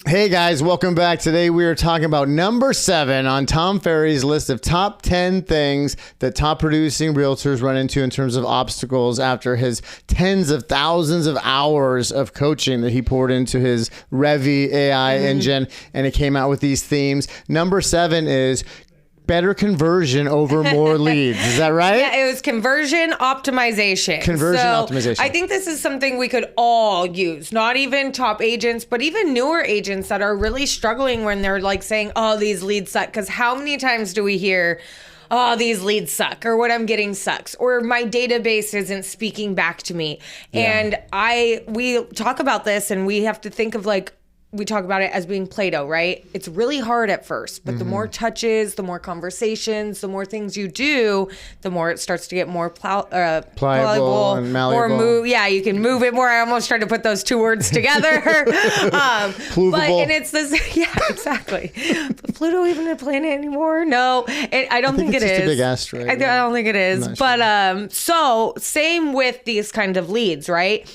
Hey guys, welcome back. Today we are talking about number 7 on Tom Ferry's list of top 10 things that top producing realtors run into in terms of obstacles after his tens of thousands of hours of coaching that he poured into his Revy AI engine, and it came out with these themes. Number 7 is better conversion over more leads. Is that right? Yeah, it was conversion optimization. Optimization. I think this is something we could all use, not even top agents, but even newer agents that are really struggling when they're like saying, oh, these leads suck. Because how many times do we hear, oh, these leads suck, or what I'm getting sucks, or my database isn't speaking back to me. Yeah. And we talk about this and we have to think of we talk about it as being Play-Doh, right? It's really hard at first, but the more touches, the more conversations, the more things you do, the more it starts to get more pliable and malleable. Or move. Yeah, you can move it more. I almost tried to put those two words together. Plovable. It's this. Yeah, exactly. But Pluto even a planet anymore? No, I don't think it is. It's just a big asteroid. I don't think it is. But so same with these kind of leads, right?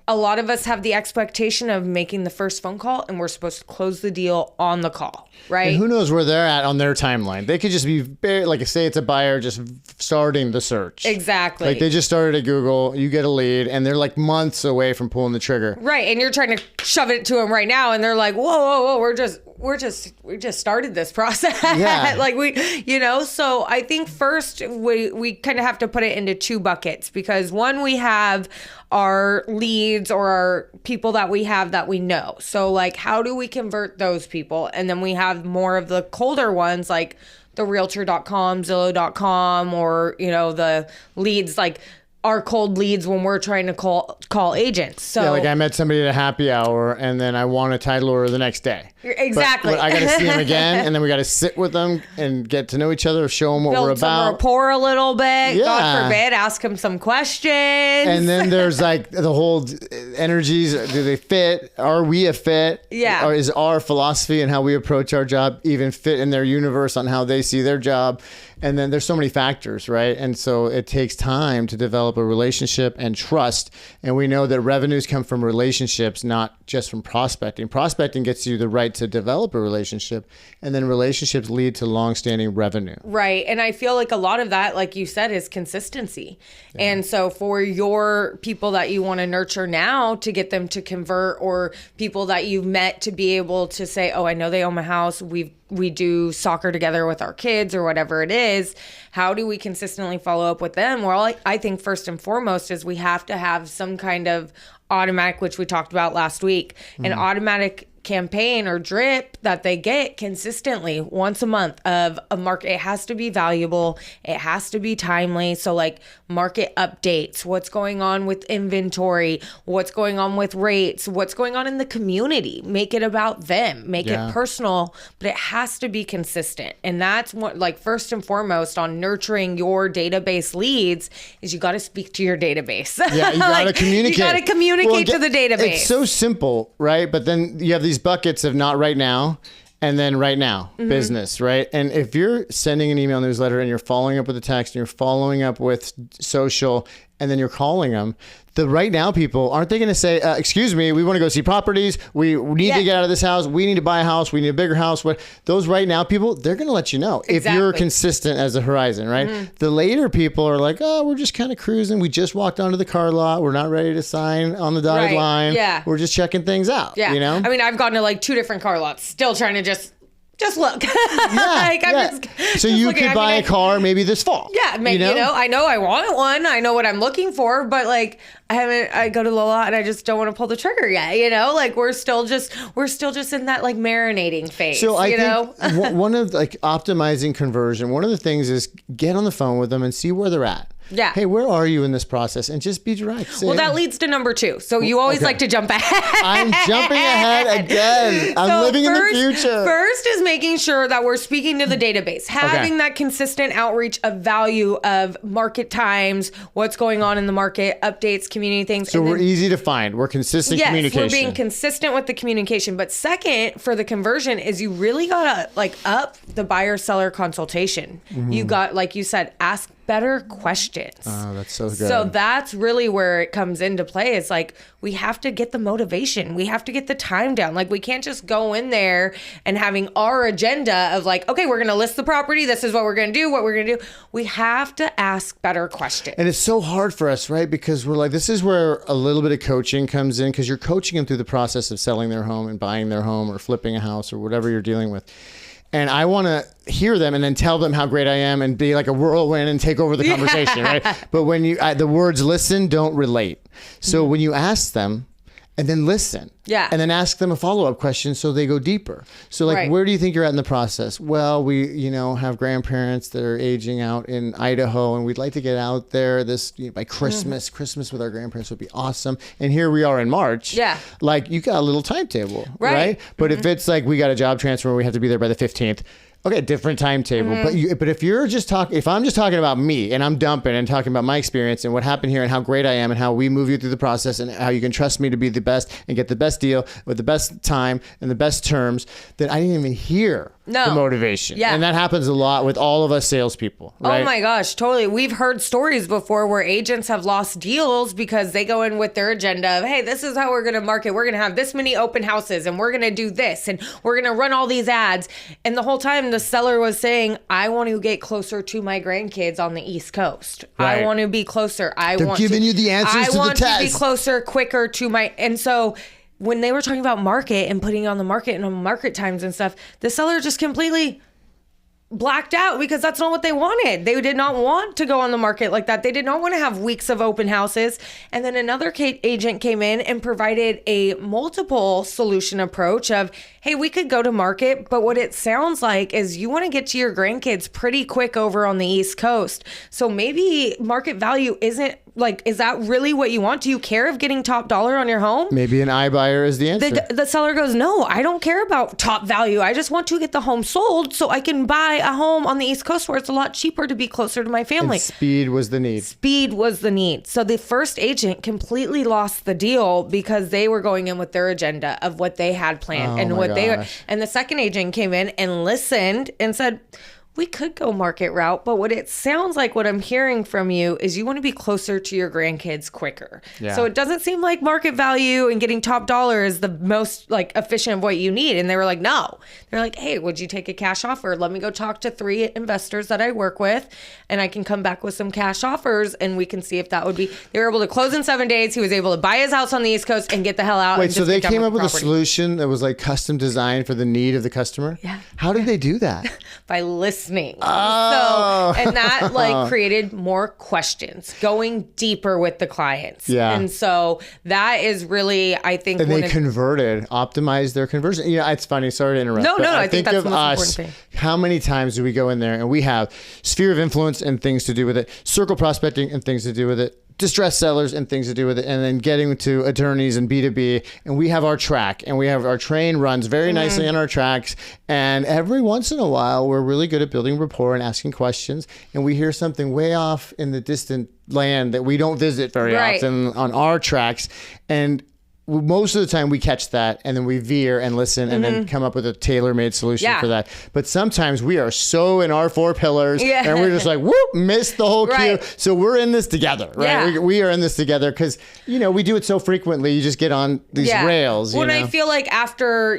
A lot of us have the expectation of making the first phone call and we're supposed to close the deal on the call, right? And who knows where they're at on their timeline. They could just be, like say it's a buyer just starting the search. Exactly. Like they just started at Google, you get a lead, and they're like months away from pulling the trigger. Right, and you're trying to shove it to them right now, and they're like, whoa, we just started this process. Yeah. So I think first we kind of have to put it into two buckets, because one, we have our leads or our people that we have that we know. So like, how do we convert those people? And then we have more of the colder ones, like the realtor.com, Zillow.com, or, the leads, like our cold leads when we're trying to call agents. So yeah, like I met somebody at a happy hour and then I want a title order the next day. Exactly. But I got to see them again, and then we got to sit with them and get to know each other, show them what we're about. Build some rapport a little bit. Yeah. God forbid, ask them some questions. And then there's like the whole energies. Do they fit? Are we a fit? Yeah. Or is our philosophy and how we approach our job even fit in their universe on how they see their job? And then there's so many factors, right? And so it takes time to develop a relationship and trust. And we know that revenues come from relationships, not just from prospecting. Prospecting gets you the right to develop a relationship, and then relationships lead to long-standing revenue. Right. And I feel like a lot of that, like you said, is consistency. Yeah. And so for your people that you want to nurture now to get them to convert, or people that you've met to be able to say, oh, I know they own my house, we do soccer together with our kids, or whatever it is, how do we consistently follow up with them? Well, I think first and foremost is we have to have some kind of automatic, which we talked about last week, an automatic campaign or drip that they get consistently once a month of a market. It has to be valuable. It has to be timely. So like market updates, what's going on with inventory, what's going on with rates, what's going on in the community. Make it about them, make it personal, but it has to be consistent. And that's what, like, first and foremost on nurturing your database leads is you got to speak to your database. Yeah, you got to communicate. You got to communicate to the database. It's so simple, right? But then you have these buckets of not right now and then right now business, right? And if you're sending an email newsletter and you're following up with a text and you're following up with social and then you're calling them, the right now people, aren't they going to say, excuse me, we want to go see properties. We need to get out of this house. We need to buy a house. We need a bigger house. What those right now people, they're going to let you know if you're consistent as a horizon, right? The later people are like, oh, we're just kind of cruising. We just walked onto the car lot. We're not ready to sign on the dotted line. Yeah. We're just checking things out. Yeah. You know? I mean, I've gone to like 2 different car lots, still trying to just look. So you could buy a car maybe this fall. Yeah, maybe, I know I want one. I know what I'm looking for, but like I go to the lot and I just don't want to pull the trigger yet. Like we're still just in that like marinating phase. So I think one of like optimizing conversion, one of the things is get on the phone with them and see where they're at. Yeah. Hey, where are you in this process? And just be direct. Well, that leads to number 2. So you always like to jump ahead. I'm jumping ahead again. I'm living in the future. First is making sure that we're speaking to the database, having that consistent outreach of value of market times, what's going on in the market, updates, community things. So we're easy to find. We're consistent communication. Yes, we're being consistent with the communication. But second, for the conversion, is you really got to like up the buyer-seller consultation. You got, like you said, ask better questions. Oh, that's so good. So that's really where it comes into play. It's like, we have to get the motivation. We have to get the time down. Like, we can't just go in there and having our agenda of like, okay, we're going to list the property. This is what we're going to do, what we're going to do. We have to ask better questions. And it's so hard for us, right? Because we're like, this is where a little bit of coaching comes in, because you're coaching them through the process of selling their home and buying their home or flipping a house or whatever you're dealing with. And I want to hear them and then tell them how great I am and be like a whirlwind and take over the conversation, right? But when the words listen don't relate. So when you ask them and then listen, and then ask them a follow-up question so they go deeper. So like, where do you think you're at in the process? Well, we, have grandparents that are aging out in Idaho, and we'd like to get out there by Christmas. Christmas with our grandparents would be awesome. And here we are in March. Yeah. Like, you got a little timetable, right? But if it's like, we got a job transfer where we have to be there by the 15th, okay, different timetable. But if you're just if I'm just talking about me and I'm dumping and talking about my experience and what happened here and how great I am and how we move you through the process and how you can trust me to be the best and get the best deal with the best time and the best terms, then I didn't even hear the motivation. Yeah. And that happens a lot with all of us salespeople, right? Oh my gosh, totally. We've heard stories before where agents have lost deals because they go in with their agenda of, hey, this is how we're going to market. We're going to have this many open houses and we're going to do this and we're going to run all these ads. And the whole time the seller was saying, I want to get closer to my grandkids on the East Coast. Right. I want to be closer. They're giving you the answers to the test. I want to be closer, quicker to my... And so when they were talking about market and putting on the market and on market times and stuff, the seller just completely blacked out because that's not what they wanted. They did not want to go on the market like that. They did not want to have weeks of open houses. And then another agent came in and provided a multiple solution approach of, hey, we could go to market, but what it sounds like is you want to get to your grandkids pretty quick over on the East Coast. So maybe market value isn't like, is that really what you want? Do you care of getting top dollar on your home? Maybe an iBuyer is the answer. The seller goes, no, I don't care about top value. I just want to get the home sold so I can buy a home on the East Coast where it's a lot cheaper to be closer to my family. And speed was the need. Speed was the need. So the first agent completely lost the deal because they were going in with their agenda of what they had planned and what and the second agent came in and listened and said, we could go market route, but what it sounds like what I'm hearing from you is you want to be closer to your grandkids quicker. Yeah. So it doesn't seem like market value and getting top dollar is the most like efficient of what you need. And they were like, no. They're like, hey, would you take a cash offer? Let me go talk to 3 investors that I work with and I can come back with some cash offers and we can see if that would be. They were able to close in 7 days. He was able to buy his house on the East Coast and get the hell out. Wait, so they came up with a solution that was like custom designed for the need of the customer? Yeah. How did they do that? By listening. Oh. So, and that like created more questions, going deeper with the clients. Yeah. And so that is really, I think. And they converted, optimized their conversion. It's funny. Sorry to interrupt. No, I think that's the most important thing. How many times do we go in there and we have sphere of influence and things to do with it, circle prospecting and things to do with it, distressed sellers and things to do with it, and then getting to attorneys and B2B, and we have our track and we have our train runs very nicely on our tracks, and every once in a while we're really good at building rapport and asking questions, and we hear something way off in the distant land that we don't visit very often on our tracks, and most of the time we catch that and then we veer and listen and then come up with a tailor-made solution for that. But sometimes we are so in our 4 pillars and we're just like, whoop, missed the whole cue. So we're in this together, right? Yeah. We are in this together because, we do it so frequently. You just get on these rails. When I feel like after,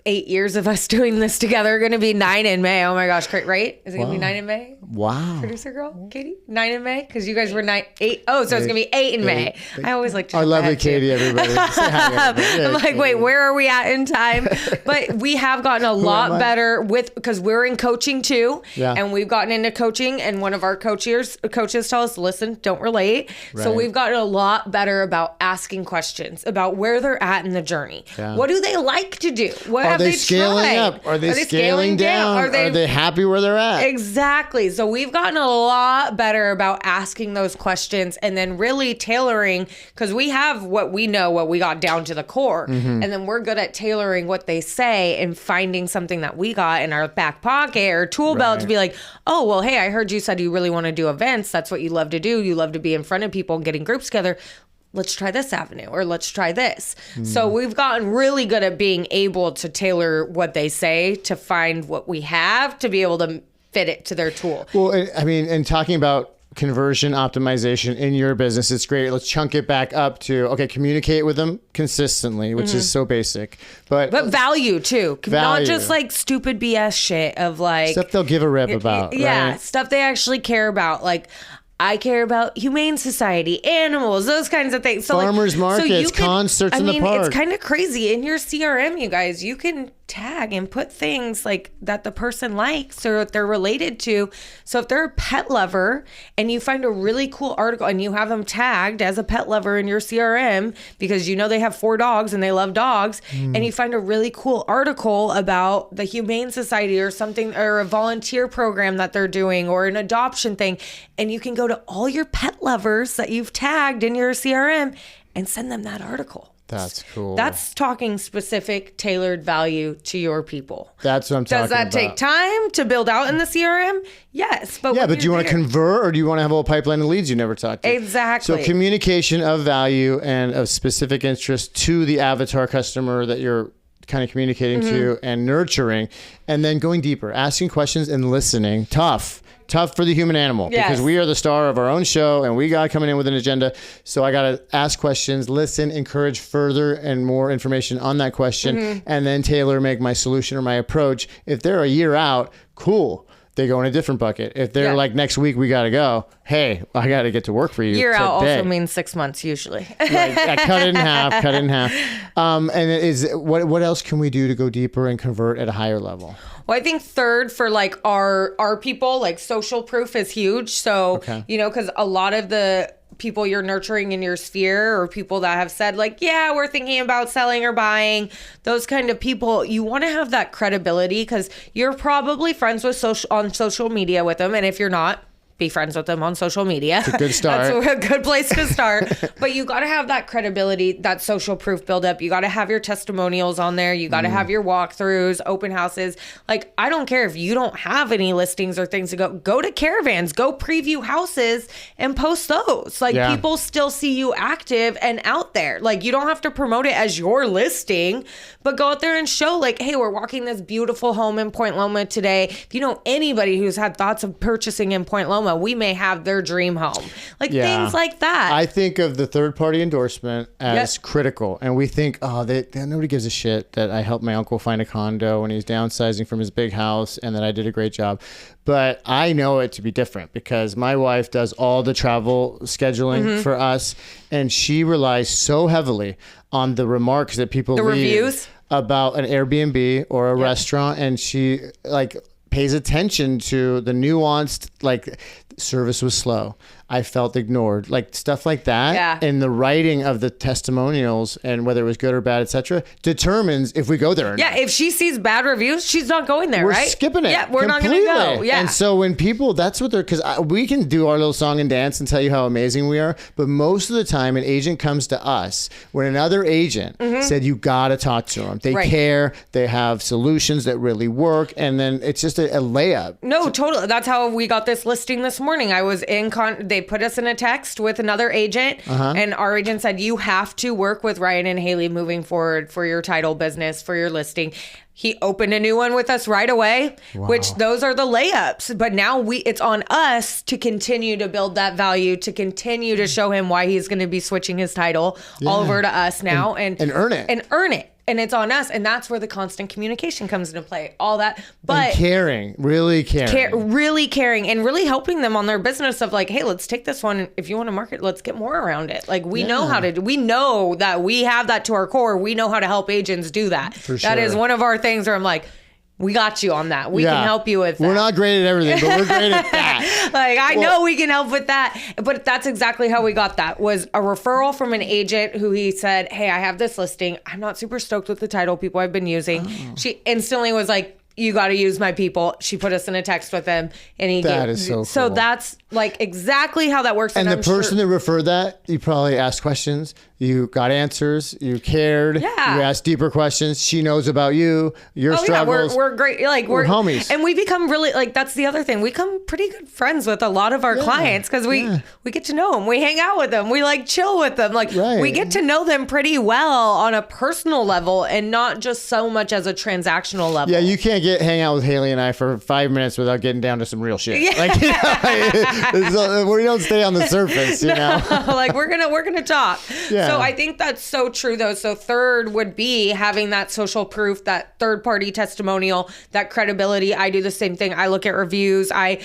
8 years of us doing this together, going to be 9 in May. Oh my gosh, right? Is it going to be 9 in May? Wow. Producer girl, Katie? 9 in May? Because you guys were 8. Oh, so it's going to be 8 in May. I always like to. Our lovely Katie, everybody. I'm like, wait, where are we at in time? But we have gotten a lot better because we're in coaching too. Yeah. And we've gotten into coaching, and one of our coaches tell us, listen, don't relate. Right. So we've gotten a lot better about asking questions about where they're at in the journey. Yeah. What do they like to do? What are they scaling up? Are they scaling down? Are they happy where they're at? Exactly. So we've gotten a lot better about asking those questions and then really tailoring, because we have what we know, what we got down to the core. And then we're good at tailoring what they say and finding something that we got in our back pocket or tool belt to be like, oh, well, hey, I heard you said you really want to do events. That's what you love to do. You love to be in front of people and getting groups together. Let's try this avenue, or let's try this. So we've gotten really good at being able to tailor what they say to find what we have to be able to fit it to their tool. Well, I mean, and talking about conversion optimization in your business. It's great. Let's chunk it back up to, okay, communicate with them consistently, which is so basic. But value too. Not Value. just like stupid BS shit of like stuff they'll give a rip about. Yeah, right? stuff they actually care about. Like, I care about humane society, animals, those kinds of things. So Farmers markets, concerts in the park. It's kind of crazy. In your CRM, you guys, you can tag and put things like that the person likes or that they're related to. So if they're a pet lover and you find a really cool article and you have them tagged as a pet lover in your CRM because you know they have 4 dogs and they love dogs, and you find a really cool article about the Humane Society or something, or a volunteer program that they're doing or an adoption thing, and you can go to all your pet lovers that you've tagged in your CRM and send them that article. That's cool. That's talking specific, tailored value to your people. That's what I'm talking about. Does that take time to build out in the CRM? Yes. But Yeah, but do you want to convert, or do you want to have a whole pipeline of leads you never talked to? Exactly. So communication of value and of specific interest to the avatar customer that you're kind of communicating to and nurturing, and then going deeper, asking questions and listening. Tough for the human animal, because we are the star of our own show and we got coming in with an agenda. So I got to ask questions, listen, encourage further and more information on that question, and then tailor make my solution or my approach. If they're a year out, cool. They go in a different bucket. If they're like, next week we got to go, hey, I got to get to work for you. Year today. out also means 6 months usually. Cut it in half. And what else can we do to go deeper and convert at a higher level? Well, I think third for like our people, like social proof is huge. So, you know, because a lot of the people you're nurturing in your sphere, or people that have said like, yeah, we're thinking about selling or buying, those kind of people, you want to have that credibility, because you're probably friends with on social media with them. And if you're not, be friends with them on social media. It's a good start. That's a good place to start. But you got to have that credibility, that social proof build up. You got to have your testimonials on there. You got to have your walkthroughs, open houses. Like, I don't care if you don't have any listings or things to go to caravans, go preview houses and post those. Like, people still see you active and out there. Like, you don't have to promote it as your listing, but go out there and show like, hey, we're walking this beautiful home in Point Loma today. If you know anybody who's had thoughts of purchasing in Point Loma, we may have their dream home. Like things like that. I think of the third-party endorsement as critical. And we think, nobody gives a shit that I helped my uncle find a condo when he's downsizing from his big house and that I did a great job. But I know it to be different, because my wife does all the travel scheduling for us, and she relies so heavily on the remarks that people leave reviews about an Airbnb or a restaurant, and she like pays attention to the nuanced, like, service was slow, I felt ignored, like stuff like that. And the writing of the testimonials, and whether it was good or bad, etc., determines if we go there or not. If she sees bad reviews, she's not going there. We're right? skipping it. Yeah, we're completely. not going to go. And so when people, that's what they're, because we can do our little song and dance and tell you how amazing we are, but most of the time an agent comes to us when another agent said, you got to talk to them. They care, they have solutions that really work, and then it's just a layup. No, totally. That's how we got this listing this morning. I was in they put us in a text with another agent, and our agent said, you have to work with Ryan and Haley moving forward for your title business, for your listing. He opened a new one with us right away, which those are the layups. But now it's on us to continue to build that value, to continue to show him why he's going to be switching his title all over to us now and earn it. And earn it. And it's on us. And that's where the constant communication comes into play. All that. But and caring, really caring. Really caring, and really helping them on their business of like, hey, let's take this one. If you want to market, let's get more around it. Like, we know how to, we know that we have that to our core. We know how to help agents do that. For sure. That is one of our things where I'm like, we got you on that. We can help you with that. We're not great at everything, but we're great at that. Like, I know we can help with that. But that's exactly how we got that, was a referral from an agent who he said, hey, I have this listing. I'm not super stoked with the title people I've been using. She instantly was like, you got to use my people. She put us in a text with him, and he That is so cool. So that's like exactly how that works. And the person that referred that, you probably asked questions. You got answers. You cared. Yeah. You asked deeper questions. She knows about you, your struggles. Yeah, we're great. Like, we're homies. And we become really, like, that's the other thing. We become pretty good friends with a lot of our clients, because we get to know them. We hang out with them. We like chill with them. Like, we get to know them pretty well on a personal level, and not just so much as a transactional level. Yeah, you can't hang out with Haley and I for 5 minutes without getting down to some real shit. Yeah. Like, we don't stay on the surface, you know? Like we're gonna talk. Yeah. So I think that's so true though. So third would be having that social proof, that third party testimonial, that credibility. I do the same thing. I look at reviews. I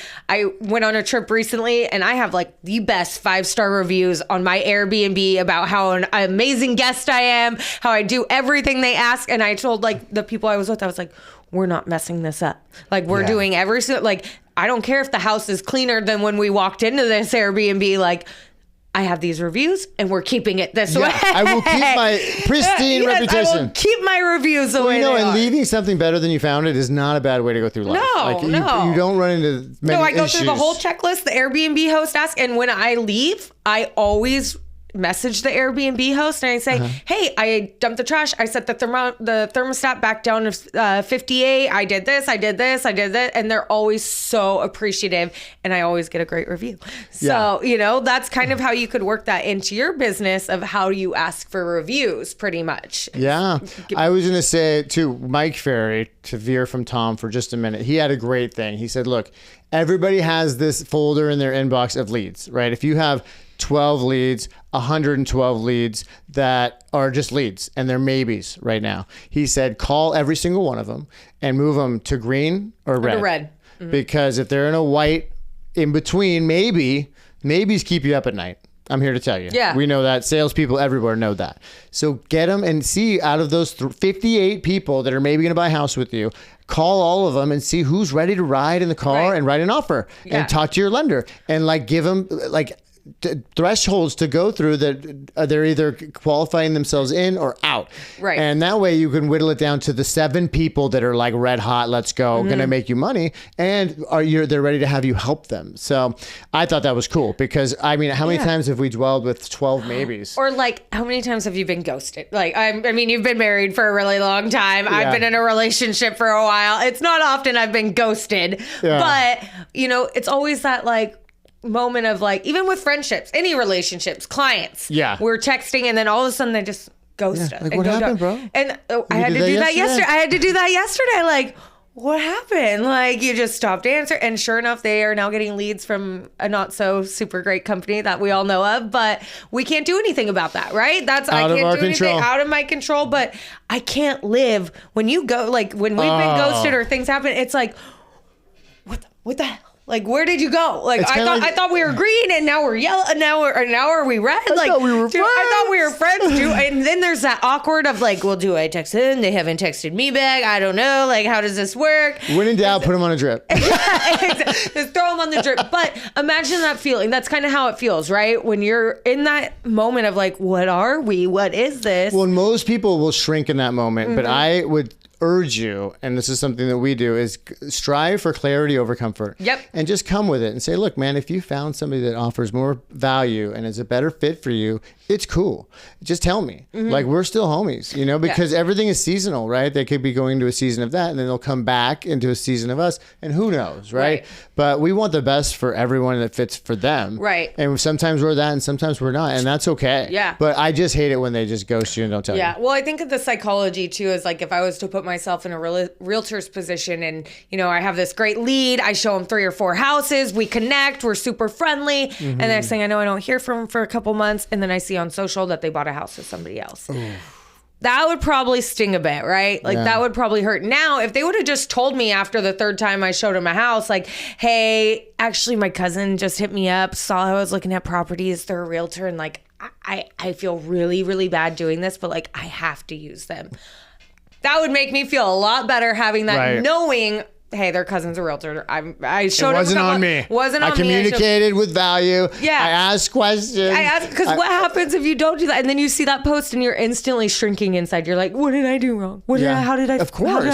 went on a trip recently and I have like the best 5-star reviews on my Airbnb about how an amazing guest I am, how I do everything they ask. And I told like the people I was with, I was like, we're not messing this up. Like we're doing like, I don't care if the house is cleaner than when we walked into this Airbnb, like I have these reviews and we're keeping it this way. I will keep my pristine reputation. I will keep my reviews the way they and are. leaving something better than you found it is not a bad way to go through life. No, you don't run into many No, I go through the issues. whole checklist the Airbnb host asks, and when I leave, I always message the Airbnb host and I say, hey, I dumped the trash. I set the thermostat back down to 58. I did this. And they're always so appreciative. And I always get a great review. So, that's kind of how you could work that into your business of how you ask for reviews pretty much. Yeah. I was going to say too, Mike Ferry, to veer from Tom for just a minute. He had a great thing. He said, look, everybody has this folder in their inbox of leads, right? If you have 12 leads, 112 leads that are just leads and they're maybes right now. He said, call every single one of them and move them to green or red. Mm-hmm. Because if they're in a white in between, maybes keep you up at night. I'm here to tell you. Yeah. We know that. Salespeople everywhere know that. So get them and see out of those 58 people that are maybe going to buy a house with you, call all of them and see who's ready to ride in the car and write an offer and talk to your lender and like give them like thresholds to go through that they're either qualifying themselves in or out. Right. And that way you can whittle it down to the 7 people that are like red hot, let's go, going to make you money. And they're ready to have you help them. So I thought that was cool because I mean, how many times have we dwelled with 12 maybes? Or like, how many times have you been ghosted? Like, I mean, you've been married for a really long time. Yeah. I've been in a relationship for a while. It's not often I've been ghosted, but it's always that like, moment of like, even with friendships, any relationships, clients. Yeah. We're texting and then all of a sudden they just ghost us. Like, what happened, bro? And I had to do that yesterday. I had to do that yesterday. Like, what happened? Like, you just stopped answering. And sure enough, they are now getting leads from a not so super great company that we all know of, but we can't do anything about that, right? I can't do anything out of my control, but I can't live when you go, like when we've been ghosted or things happen, it's like, what the hell? Like, where did you go? Like, I thought we were green, and now we're yellow, and now are we red? I thought we were friends. I thought we were friends too. And then there's that awkward of like, well, do I text them? They haven't texted me back. I don't know. Like, how does this work? When in doubt, put them on a drip. Just throw them on the drip. But imagine that feeling. That's kind of how it feels, right? When you're in that moment of like, what are we? What is this? Well, most people will shrink in that moment, but I would urge you, and this is something that we do, is strive for clarity over comfort. Yep. And just come with it and say, look, man, if you found somebody that offers more value and is a better fit for you, it's cool. Just tell me. Like, we're still homies, because everything is seasonal, right? They could be going to a season of that and then they'll come back into a season of us, and who knows, right? But we want the best for everyone that fits for them. Right. And sometimes we're that and sometimes we're not, and that's okay. Yeah. But I just hate it when they just ghost you and don't tell you. Yeah. Well, I think of the psychology too is like, if I was to put myself in a realtor's position and, I have this great lead, I show them 3 or 4 houses, we connect, we're super friendly. And the next thing I know, I don't hear from them for a couple months. And then I see on social that they bought a house with somebody else. That would probably sting a bit, right? Like that would probably hurt. Now, if they would have just told me after the 3rd time I showed them a house, like, hey, actually my cousin just hit me up, saw I was looking at properties, they're a realtor, and like, I feel really, really bad doing this, but like, I have to use them. That would make me feel a lot better having that, knowing, hey, their cousin's a realtor. I showed it wasn't on me. Wasn't on me. I communicated with value. Yeah. I asked questions. Because what happens if you don't do that? And then you see that post and you're instantly shrinking inside. You're like, what did I do wrong? How did I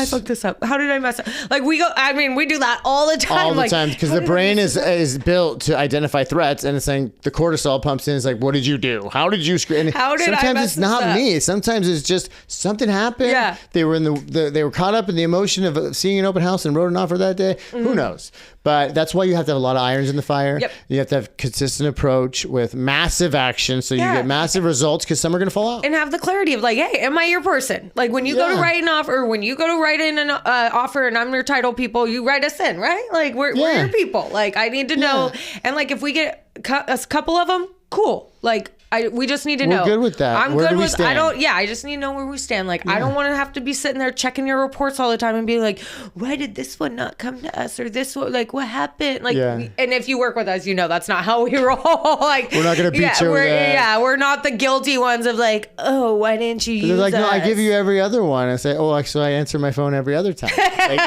fuck this up? How did I mess up? Like we do that all the time. All the time, because the brain is built to identify threats, and it's saying the cortisol pumps in. It's like, what did you do? How did you screw? Sometimes it's not me. Sometimes it's just something happened. Yeah. They were they were caught up in the emotion of seeing an open house and wrote wrote an offer that day. Who knows? But that's why you have to have a lot of irons in the fire. Yep. You have to have consistent approach with massive action so you get massive results, because some are going to fall out. And have the clarity of like, hey, am I your person? Like when you go to write an offer, or when you go to write in an offer and I'm your title people, you write us in, right? Like we're your people. Like I need to know. And like if we get a couple of them, cool. Like we just need to know. We're good with that. I'm Where good do we with. stand? I just need to know where we stand. Like I don't want to have to be sitting there checking your reports all the time and be like, why did this one not come to us, or this one, like what happened? Like, and if you work with us, you know that's not how we roll. Like we're not gonna beat you over that. We're not the guilty ones of like, oh, why didn't you use They're like, us? no, I give you every other one. I say, oh, actually, I answer my phone every other time. Like,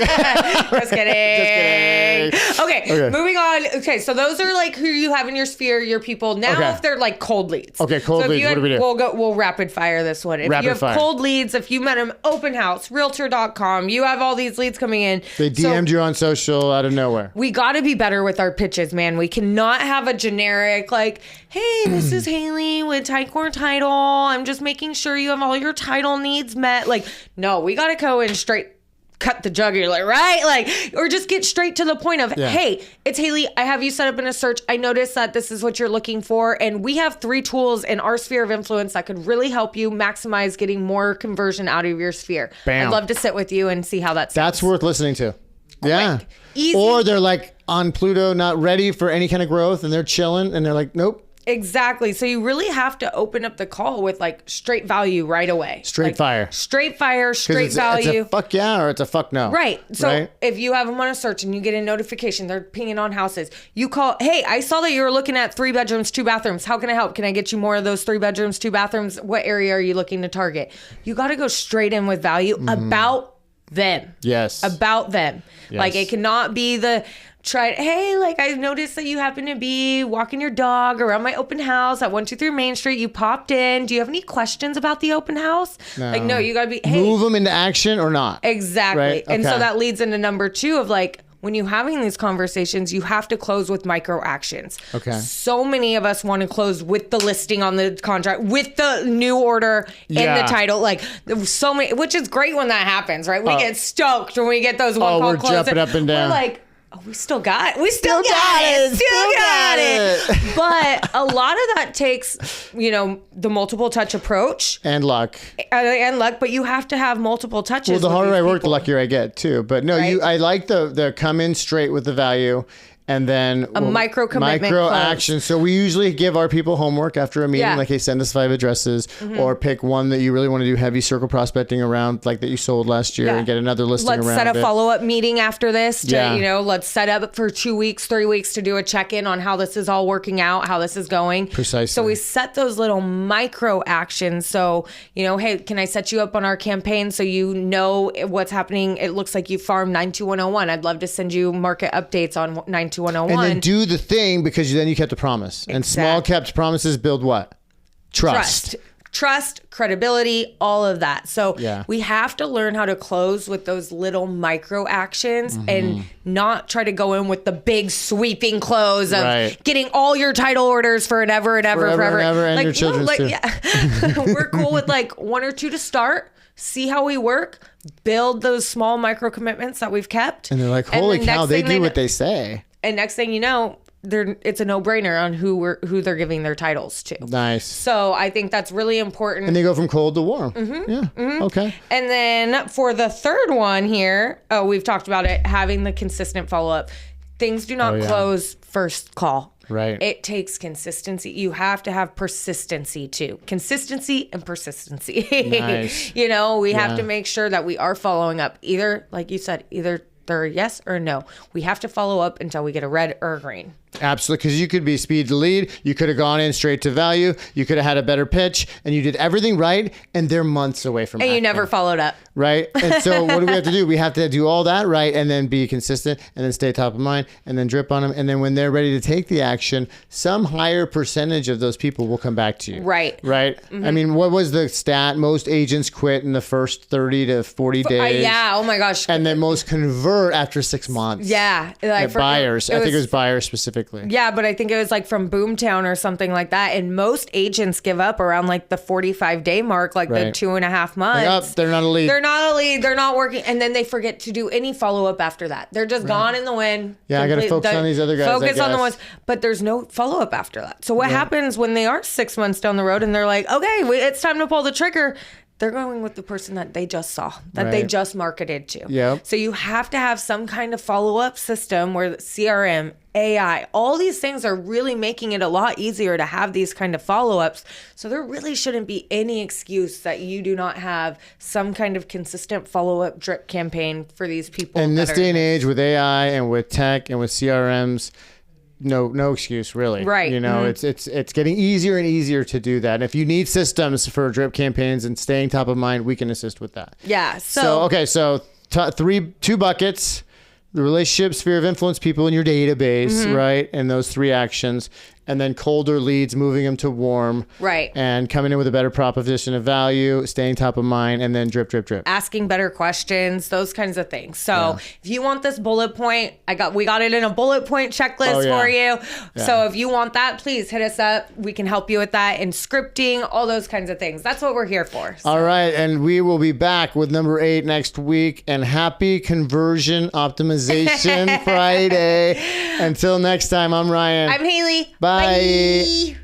Just kidding. Okay, moving on. Okay, so those are like who you have in your sphere, your people. Now, if they're like cold leads. Okay, cold leads. What do we do? We'll rapid fire this one. If you have cold leads, if you met them open house, realtor.com, you have all these leads coming in. They DM'd you on social out of nowhere. We got to be better with our pitches, man. We cannot have a generic like, hey, this is Haley with Tycorn Title. I'm just making sure you have all your title needs met. Like, no, we got to go in straight. Cut the jugular, right? Like, or just get straight to the point of, hey, it's Haley. I have you set up in a search. I noticed that this is what you're looking for. And we have 3 tools in our sphere of influence that could really help you maximize getting more conversion out of your sphere. Bam. I'd love to sit with you and see how that sounds. That's worth listening to. Yeah. Easy. Or they're like on Pluto, not ready for any kind of growth, and they're chilling and they're like, nope. Exactly. So you really have to open up the call with like straight value right away. Straight fire. Straight fire, straight value. It's a fuck yeah or it's a fuck no. Right. So if you have them on a search and you get a notification, they're pinging on houses. You call, hey, I saw that you were looking at 3 bedrooms, 2 bathrooms. How can I help? Can I get you more of those 3 bedrooms, 2 bathrooms? What area are you looking to target? You got to go straight in with value about them. Yes. About them. Yes. Like it cannot be the hey, like I noticed that you happen to be walking your dog around my open house at 123 Main Street. You popped in. Do you have any questions about the open house? No. Like, no, you got to be, hey. Move them into action or not. Exactly. Right? And so Okay. that leads into number 2 of like, when you're having these conversations, you have to close with micro actions. Okay. So many of us want to close with the listing on the contract, with the new order and the title. Like so many, which is great when that happens, right? We get stoked when we get those one call we're closes. jumping up and down. We're like, oh, we still got it. Still got it. But a lot of that takes, the multiple touch approach. And luck. And luck, but you have to have multiple touches. Well, the with harder these I work, the people. luckier I get too. But no, Right? I like the come in straight with the value. And then A micro commitment micro close. action. So we usually give our people homework after a meeting, Yeah. like, hey, send us 5 addresses, or pick one that you really want to do heavy circle prospecting around, like that you sold last year, and get another listing Let's around set a it. follow-up meeting after this to, Yeah. let's set up for 2 weeks, 3 weeks to do a check-in on how this is all working out, how this is going. Precisely. So we set those little micro actions. So, hey, can I set you up on our campaign so you know what's happening? It looks like you farmed 92101. I'd love to send you market updates on 92101. And then do the thing, because then you kept the promise. And small kept promises build what? Trust, credibility, all of that. So Yeah. we have to learn how to close with those little micro actions and not try to go in with the big sweeping close of getting all your title orders for an ever and ever Forever and ever, and like, your children's too. We're cool with like 1 or 2 to start. See how we work. Build those small micro commitments that we've kept. And they're like, holy cow, they do what they say. And next thing you know, it's a no-brainer on who they're giving their titles to. Nice. So I think that's really important. And they go from cold to warm. Yeah. Okay. And then for the third one here, we've talked about it, having the consistent follow-up. Things do not close first call. Right. It takes consistency. You have to have persistency too. Consistency and persistency. Nice. We have to make sure that we are following up. Either, like you said, either they're a yes or a no. We have to follow up until we get a red or a green. Absolutely, because you could be speed to lead. You could have gone in straight to value. You could have had a better pitch, and you did everything right, and they're months away from And you acting, never followed up. right? And so what do we have to do? We have to do all that right, and then be consistent, and then stay top of mind, and then drip on them. And then when they're ready to take the action, some higher percentage of those people will come back to you. Right. Right? I mean, what was the stat? Most agents quit in the first 30 to 40 days. Yeah, oh my gosh. And then most convert after 6 months. Yeah. Buyers. I think it was buyers specifically. specifically. Yeah, but I think it was like from Boomtown or something like that. And most agents give up around like the 45-day mark, like the Right. 2.5 months. Like, oh, they're not a lead. They're not a lead. They're not working. And then they forget to do any follow-up after that. They're just gone in the wind. Yeah, I got to focus on these other guys. Focus I on the guess. ones. But there's no follow-up after that. So what happens when they are 6 months down the road and they're like, okay, it's time to pull the trigger? They're going with the person that they just saw, that they Right. just marketed to. Yep. So you have to have some kind of follow-up system where CRM, AI, all these things are really making it a lot easier to have these kind of follow-ups. So there really shouldn't be any excuse that you do not have some kind of consistent follow-up drip campaign for these people. In this that day are- and age with AI and with tech and with CRMs, no excuse really. Right. You know, it's getting easier and easier to do that. And if you need systems for drip campaigns and staying top of mind, we can assist with that. Yeah. So okay, so two buckets: the relationship, sphere of influence, people in your database, right, and those 3 actions, and then colder leads, moving them to warm, Right. and coming in with a better proposition of value, staying top of mind, and then drip, drip, drip. Asking better questions, those kinds of things. So if you want this bullet point, we got it in a bullet point checklist Oh, yeah. for you. So if you want that, please hit us up. We can help you with that in scripting, all those kinds of things. That's what we're here for. So All right, and we will be back with number 8 next week. And happy Conversion Optimization Friday. Until next time, I'm Ryan. I'm Haley. Bye. Bye.